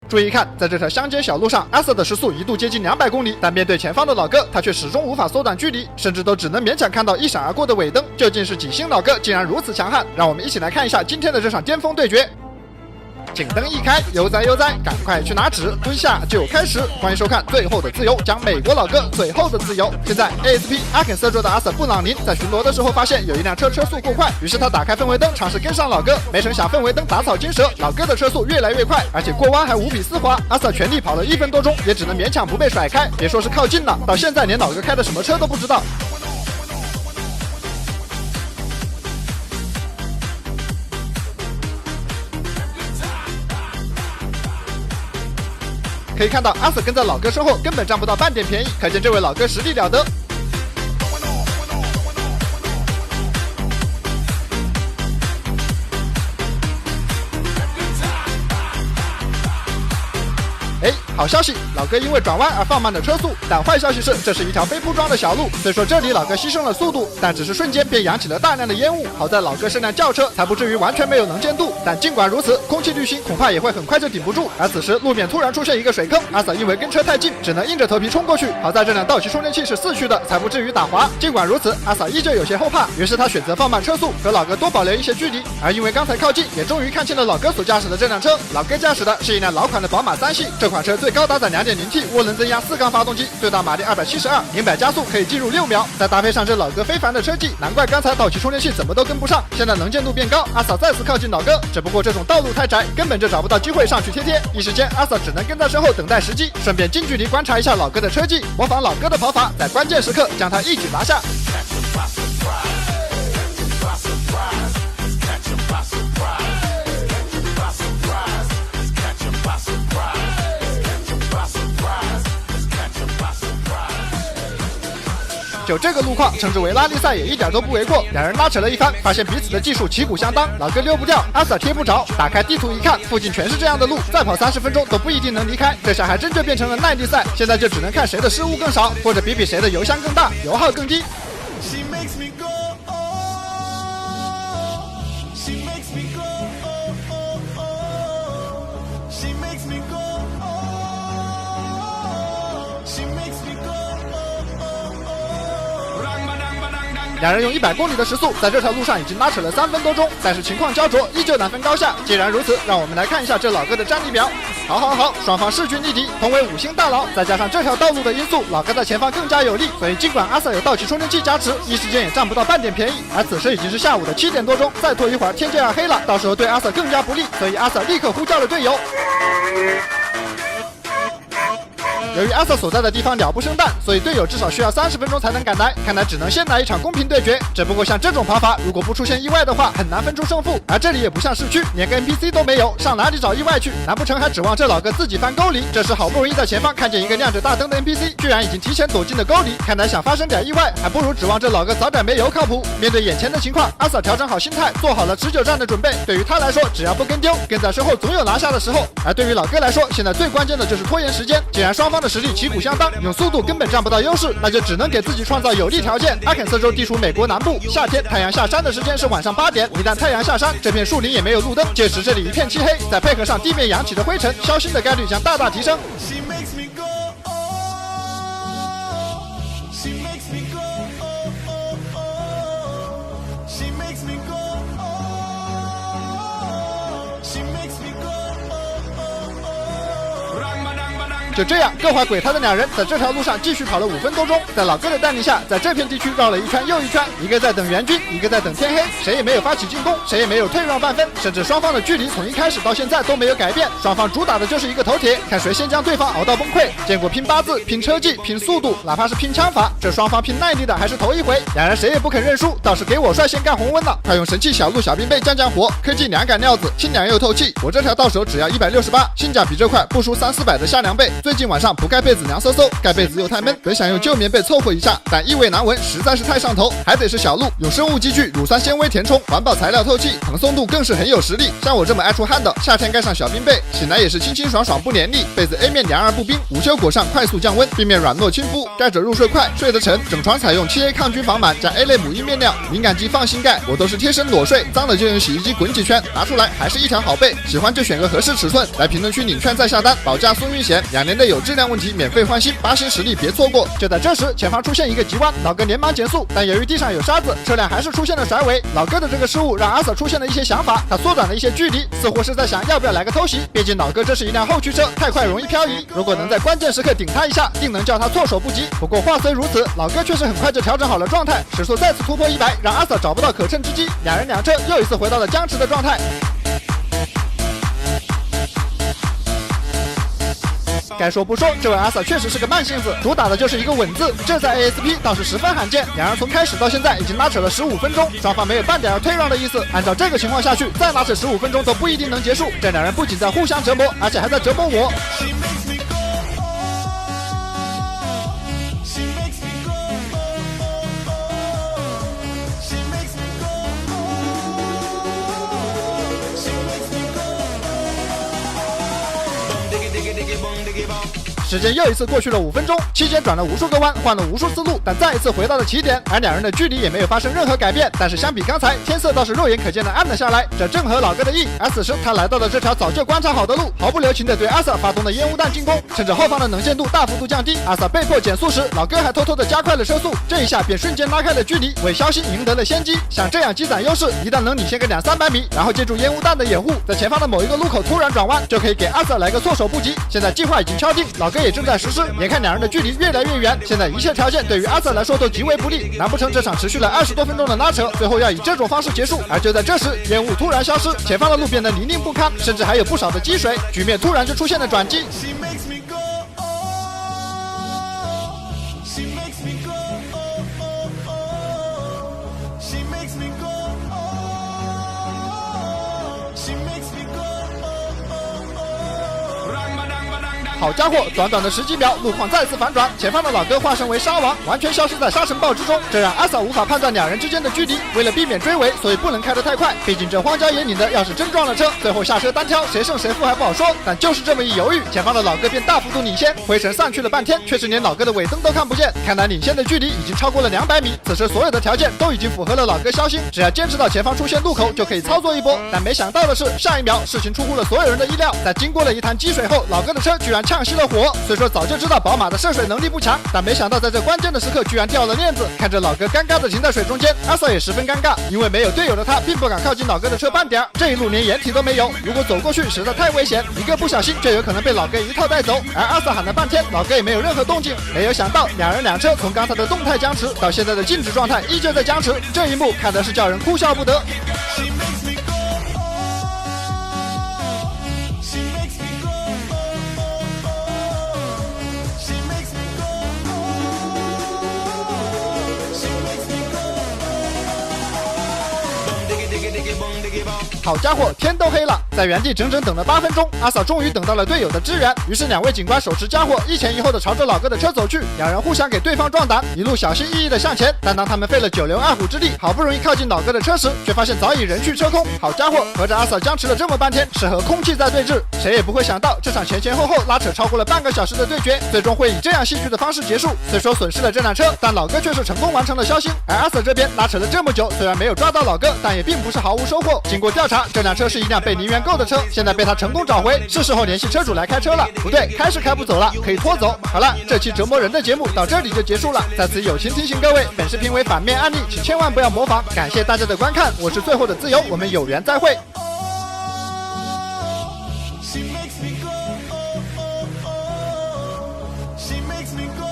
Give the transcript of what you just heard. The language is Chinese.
注意看，在这条乡间小路上，阿瑟的时速一度接近200公里，但面对前方的老哥，他却始终无法缩短距离，甚至都只能勉强看到一闪而过的尾灯。究竟是几星老哥竟然如此强悍？让我们一起来看一下今天的这场巅峰对决。警灯一开，悠哉悠哉，赶快去拿纸，蹲下就开始。欢迎收看《最后的自由》，讲美国老哥最后的自由。现在 ASP 阿肯色州的阿瑟布朗宁在巡逻的时候发现有一辆车速过快，于是他打开氛围灯尝试跟上老哥，没成想氛围灯打草惊蛇，老哥的车速越来越快，而且过弯还无比丝滑。阿瑟全力跑了1分多钟，也只能勉强不被甩开，别说是靠近了，到现在连老哥开的什么车都不知道。可以看到，阿瑟跟在老哥身后根本占不到半点便宜，可见这位老哥实力了得。好消息，老哥因为转弯而放慢了车速，但坏消息是，这是一条非铺装的小路。虽说这里老哥牺牲了速度，但只是瞬间便扬起了大量的烟雾。好在老哥是辆轿车，才不至于完全没有能见度。但尽管如此，空气滤芯恐怕也会很快就顶不住。而此时路面突然出现一个水坑，阿瑟因为跟车太近，只能硬着头皮冲过去。好在这辆道奇充电器是4驱的，才不至于打滑。尽管如此，阿瑟依旧有些后怕，于是他选择放慢车速，和老哥多保留一些距离。而因为刚才靠近，也终于看清了老哥所驾驶的这辆车。老哥驾驶的是一辆老款的宝马3系，这款车最高搭载2.0T 涡轮增压4缸发动机，最大马力272，0-100加速可以进入6秒。再搭配上这老哥非凡的车技，难怪刚才道奇充电器怎么都跟不上。现在能见度变高，阿瑟再次靠近老哥，只不过这种道路太窄，根本就找不到机会上去贴。一时间，阿瑟只能跟在身后等待时机，顺便近距离观察一下老哥的车技，模仿老哥的跑法，在关键时刻将他一举拿下。就这个路况，称之为拉力赛也一点都不为过。两人拉扯了一番，发现彼此的技术旗鼓相当，老哥溜不掉，阿瑟贴不着。打开地图一看，附近全是这样的路，再跑30分钟都不一定能离开。这下还真就变成了耐力赛，现在就只能看谁的失误更少，或者比谁的油箱更大，油耗更低。两人用100公里的时速，在这条路上已经拉扯了3分多钟，但是情况焦灼，依旧难分高下。既然如此，让我们来看一下这老哥的战力表。好，双方势均力敌，同为5星大佬，再加上这条道路的因素，老哥在前方更加有利，所以尽管阿瑟有道奇充电器加持，一时间也占不到半点便宜。而此时已经是下午的7点多钟，再拖一会儿天就要黑了，到时候对阿瑟更加不利，所以阿瑟立刻呼叫了队友。由于阿瑟所在的地方鸟不生蛋，所以队友至少需要30分钟才能赶来，看来只能先来一场公平对决。只不过像这种跑法，如果不出现意外的话，很难分出胜负。而这里也不像市区，连个 NPC 都没有，上哪里找意外去？难不成还指望这老哥自己翻沟里？这时好不容易在前方看见一个亮着大灯的 NPC， 居然已经提前躲进了沟里，看来想发生点意外，还不如指望这老哥早点没油靠谱。面对眼前的情况，阿瑟调整好心态，做好了持久战的准备。对于他来说，只要不跟丢，跟在身后总有拿下的时候。而对于老哥来说，现在最关键的就是拖延时间。既然双方的实力旗鼓相当，用速度根本占不到优势，那就只能给自己创造有利条件。阿肯色州地处美国南部，夏天太阳下山的时间是晚上8点，一旦太阳下山，这片树林也没有路灯，届时这里一片漆黑，再配合上地面扬起的灰尘，消失的概率将大大提升。就这样，各怀鬼胎的两人在这条路上继续跑了5分多钟，在老哥的带领下，在这片地区绕了一圈又一圈，一个在等援军，一个在等天黑，谁也没有发起进攻，谁也没有退让半分，甚至双方的距离从一开始到现在都没有改变，双方主打的就是一个头铁，看谁先将对方熬到崩溃。见过拼八字、拼车技、拼速度，哪怕是拼枪法，这双方拼耐力的还是头一回。两人谁也不肯认输，倒是给我率先干红温了。他用神器小路小兵备降火，科技凉感料子，清凉又透气。我这条到手只要168，性价比这块不输300-400的下凉被。最近晚上不盖被子凉飕飕，盖被子又太闷，本想用旧棉被凑合一下，但异味难闻，实在是太上头，还得是小鹿，有生物基聚、乳酸纤维填充，环保材料透气，蓬松度更是很有实力。像我这么爱出汗的，夏天盖上小冰被，醒来也是清清爽爽不黏腻，被子 A 面凉而不冰，午休裹上快速降温，B 面软糯亲肤，盖着入睡快，睡得沉。整床采用7A 抗菌防螨加 A 类母婴面料，敏感肌放心盖，我都是贴身裸睡，脏了就用洗衣机滚几圈，拿出来还是一条好被。喜欢就选个合适尺寸，来评论区领券再下单，保价送运险，2年内有质量问题免费换新，8星实力别错过。就在这时，前方出现一个急弯，老哥连忙减速，但由于地上有沙子，车辆还是出现了甩尾。老哥的这个失误让阿 Sir 出现了一些想法，他缩短了一些距离，似乎是在想要不要来个偷袭。毕竟老哥这是一辆后驱车，太快容易漂移，如果能在关键时刻顶他一下，定能叫他措手不及。不过话虽如此，老哥却是很快就调整好了状态，时速再次突破100，让阿 Sir 找不到可乘之机，两人两车又一次回到了僵持的状态。该说不说，这位阿 Sir 确实是个慢性子，主打的就是一个稳字，这在 ASP 倒是十分罕见。两人从开始到现在已经拉扯了15分钟，双方没有半点要退让的意思。按照这个情况下去，再拉扯15分钟都不一定能结束。这两人不仅在互相折磨，而且还在折磨我。时间又一次过去了5分钟，期间转了无数个弯，换了无数次路，但再一次回到了起点，而两人的距离也没有发生任何改变。但是相比刚才，天色倒是肉眼可见的暗了下来，这正合老哥的意。而此时他来到了这条早就观察好的路，毫不留情地对阿 Sir 发动了烟雾弹进攻。趁着后方的能见度大幅度降低，阿 Sir 被迫减速时，老哥还偷偷地加快了车速，这一下便瞬间拉开了距离，为肖星赢得了先机。像这样积攒优势，一旦能领先个200-300米，然后借助烟雾弹的掩护，在前方的某一个路口突然转弯，就可以给阿 Sir 来个措手不及。现在计划已经敲定，老哥也正在实施。眼看两人的距离越来越远，现在一切条件对于阿 Sir 来说都极为不利。难不成这场持续了20多分钟的拉扯，最后要以这种方式结束？而就在这时，烟雾突然消失，前方的路变得泥泞不堪，甚至还有不少的积水，局面突然就出现了转机。好家伙，短短的10几秒，路况再次反转，前方的老哥化身为沙王，完全消失在沙尘暴之中，这让阿 Sir 无法判断两人之间的距离。为了避免追尾，所以不能开得太快，毕竟这荒郊野岭的，要是真撞了车，最后下车单挑，谁胜谁负还不好说。但就是这么一犹豫，前方的老哥便大幅度领先，灰尘散去了半天，却是连老哥的尾灯都看不见。看来领先的距离已经超过了200米，此时所有的条件都已经符合了老哥肖星，只要坚持到前方出现路口就可以操作一波。但没想到的是，下一秒事情出乎了所有人的意料，在经过了一潭积水后，老哥的车居然呛熄了火。虽说早就知道宝马的涉水能力不强，但没想到在这关键的时刻居然掉了链子。看着老哥尴尬的停在水中间，阿 Sir 也十分尴尬，因为没有队友的他并不敢靠近老哥的车半点，这一路连掩体都没有，如果走过去实在太危险，一个不小心就有可能被老哥一套带走。而阿 Sir 喊了半天，老哥也没有任何动静。没有想到两人两车从刚才的动态僵持到现在的静止状态依旧在僵持，这一幕看的是叫人哭笑不得。好家伙，天都黑了，在原地整整等了8分钟，阿 Sir 终于等到了队友的支援。于是两位警官手持家伙，一前一后的朝着老哥的车走去，两人互相给对方壮胆，一路小心翼翼的向前。但当他们费了9牛2虎之力，好不容易靠近老哥的车时，却发现早已人去车空。好家伙，合着阿 Sir 僵持了这么半天，是和空气在对峙。谁也不会想到，这场前前后后拉扯超过了半个小时的对决，最终会以这样戏剧的方式结束。虽说损失了这辆车，但老哥却是成功完成了消星。而阿 Sir 这边拉扯了这么久，虽然没有抓到老哥，但也并不是毫无收获。经过调查，这辆车是一辆被零元购的车，现在被他成功找回，是时候联系车主来开车了。不对，开是开不走了，可以拖走。好了，这期折磨人的节目到这里就结束了。在此友情提醒各位，本视频为反面案例，请千万不要模仿。感谢大家的观看，我是最后的自由，我们有缘再会。She makes me go.